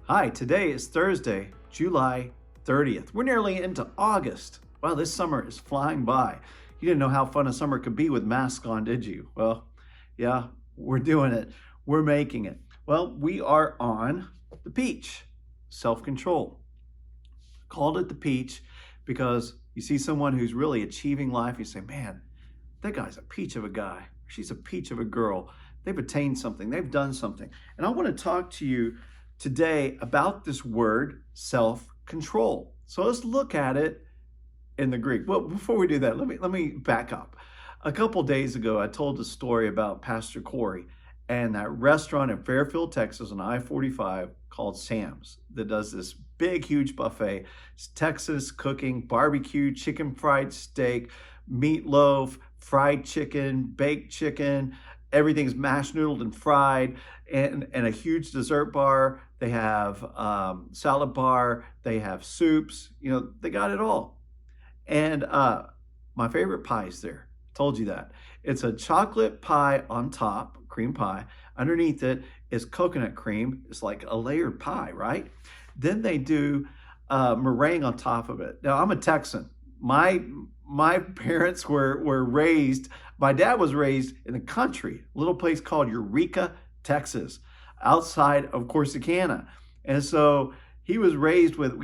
Hi, today is Thursday, July 30th. We're nearly into August. Wow, this summer is flying by. You didn't know how fun a summer could be with masks on, did you? Well, yeah, we're doing it. We're making it. Well, we are on the peach, self-control. Called it the peach because you see someone who's really achieving life, you say, man, that guy's a peach of a guy. She's a peach of a girl. They've attained something. They've done something. And I want to talk to you today about this word self-control. So let's look at it in the Greek. Well, before we do that, let me back up. A couple days ago, I told a story about Pastor Corey and that restaurant in Fairfield, Texas on I-45 called Sam's that does this big, huge buffet. It's Texas cooking, barbecue, chicken fried steak, meatloaf, fried chicken, baked chicken, everything's mashed noodled and fried, and a huge dessert bar. They have salad bar, they have soups, they got it all. And my favorite pie is there. Told you that. It's a chocolate pie on top, cream pie. Underneath it is coconut cream. It's like a layered pie, right? Then they do meringue on top of it. Now, I'm a Texan. My parents were raised, my dad was raised in the country, a little place called Eureka, Texas, outside of Corsicana. And so he was raised with,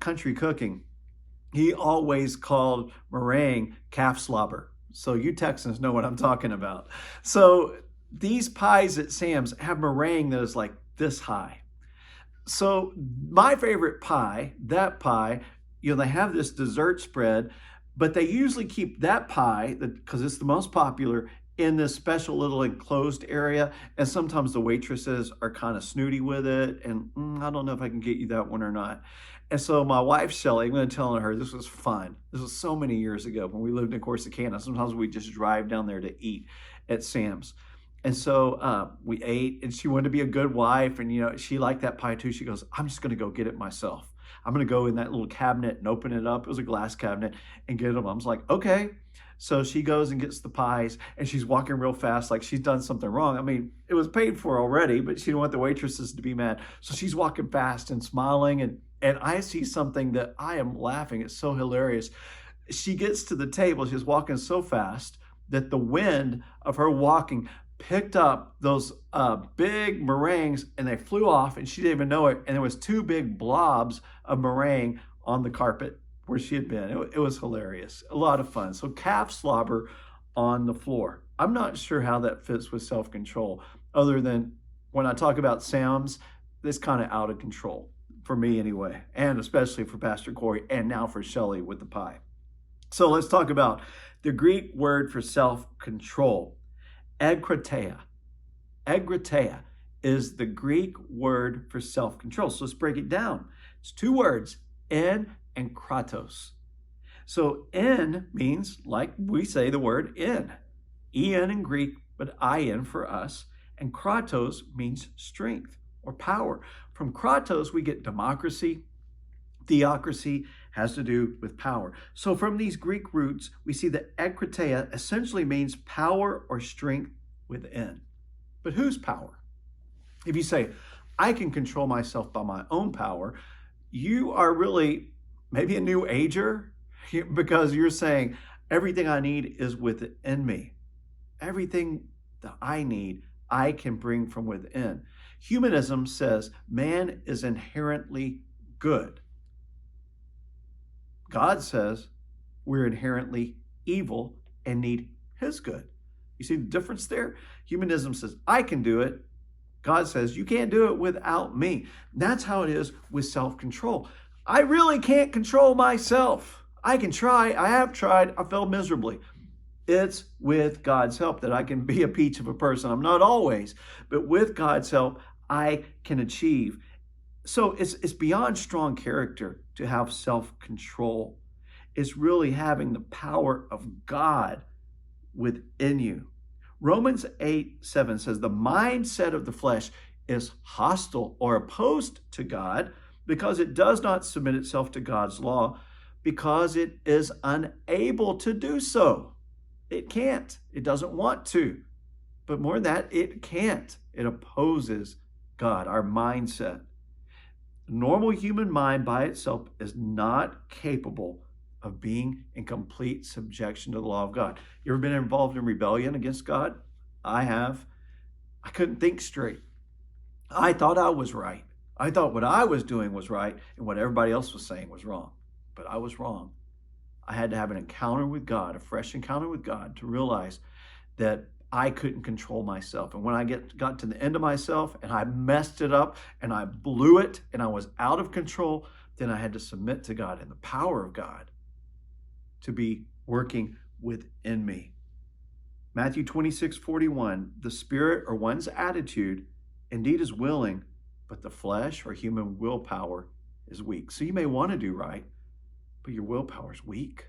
country cooking. He always called meringue calf slobber. So you Texans know what I'm talking about. So these pies at Sam's have meringue that is like this high. So my favorite pie, that pie, they have this dessert spread, but they usually keep that pie, because it's the most popular, in this special little enclosed area. And sometimes the waitresses are kind of snooty with it. And I don't know if I can get you that one or not. And so my wife, Shelly, I'm going to tell her this was fun. This was so many years ago when we lived in Corsicana. Sometimes we just drive down there to eat at Sam's. And so we ate, and she wanted to be a good wife. And, she liked that pie too. She goes, I'm just going to go get it myself. I'm going to go in that little cabinet and open it up. It was a glass cabinet, and get them. I was like, okay. So she goes and gets the pies, and she's walking real fast like she's done something wrong. I mean, it was paid for already, but she didn't want the waitresses to be mad. So she's walking fast and smiling, and I see something that I am laughing. It's so hilarious. She gets to the table. She's walking so fast that the wind of her walking picked up those big meringues, and they flew off, and she didn't even know it. And there was two big blobs of meringue on the carpet where she had been. It was hilarious, a lot of fun. So calf slobber on the floor. I'm not sure how that fits with self-control, other than when I talk about Sam's, it's kind of out of control for me anyway, and especially for Pastor Corey, and now for Shelly with the pie. So let's talk about the Greek word for self-control, egkrateia. Egkrateia is the Greek word for self-control. So let's break it down. It's two words, en and kratos. So en means, like we say the word in. En in Greek, but in for us. And kratos means strength or power. From kratos, we get democracy. Theocracy has to do with power. So from these Greek roots, we see that egkrateia essentially means power or strength within. But whose power? If you say, I can control myself by my own power, you are really maybe a new ager, because you're saying everything I need is within me. Everything that I need, I can bring from within. Humanism says man is inherently good. God says we're inherently evil and need his good. You see the difference there? Humanism says, I can do it. God says, you can't do it without me. That's how it is with self-control. I really can't control myself. I can try. I have tried. I failed miserably. It's with God's help that I can be a peach of a person. I'm not always, but with God's help, I can achieve. So it's beyond strong character to have self-control. It's really having the power of God within you. Romans 8:7 says the mindset of the flesh is hostile or opposed to God because it does not submit itself to God's law, because it is unable to do so. It can't. It doesn't want to. But more than that, it can't. It opposes God, our mindset. The normal human mind by itself is not capable of being in complete subjection to the law of God. You ever been involved in rebellion against God? I have. I couldn't think straight. I thought I was right. I thought what I was doing was right and what everybody else was saying was wrong. But I was wrong. I had to have an encounter with God, a fresh encounter with God, to realize that I couldn't control myself. And when I got to the end of myself and I messed it up and I blew it and I was out of control, then I had to submit to God and the power of God to be working within me. Matthew 26:41, the spirit or one's attitude indeed is willing, but the flesh or human willpower is weak. So you may want to do right, but your willpower is weak.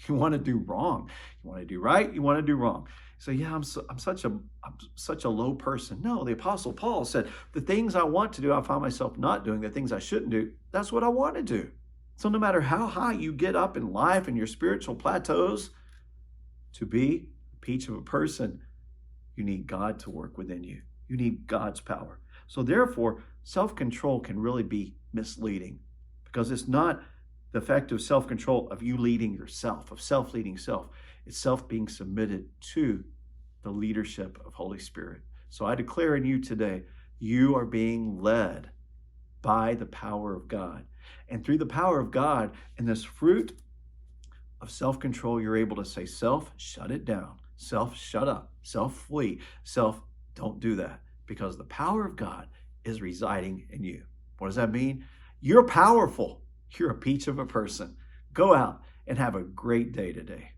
You want to do wrong. You want to do right. You want to do wrong. So yeah, I'm such a low person. No, the Apostle Paul said, the things I want to do, I find myself not doing. The things I shouldn't do, that's what I want to do. So no matter how high you get up in life and your spiritual plateaus, to be a peach of a person, you need God to work within you. You need God's power. So therefore, self-control can really be misleading because it's not the effect of self-control of you leading yourself, of self-leading self. It's self being submitted to the leadership of Holy Spirit. So I declare in you today, you are being led by the power of God. And through the power of God and this fruit of self-control, you're able to say, self, shut it down. Self, shut up. Self, flee. Self, don't do that. Because the power of God is residing in you. What does that mean? You're powerful. You're a peach of a person. Go out and have a great day today.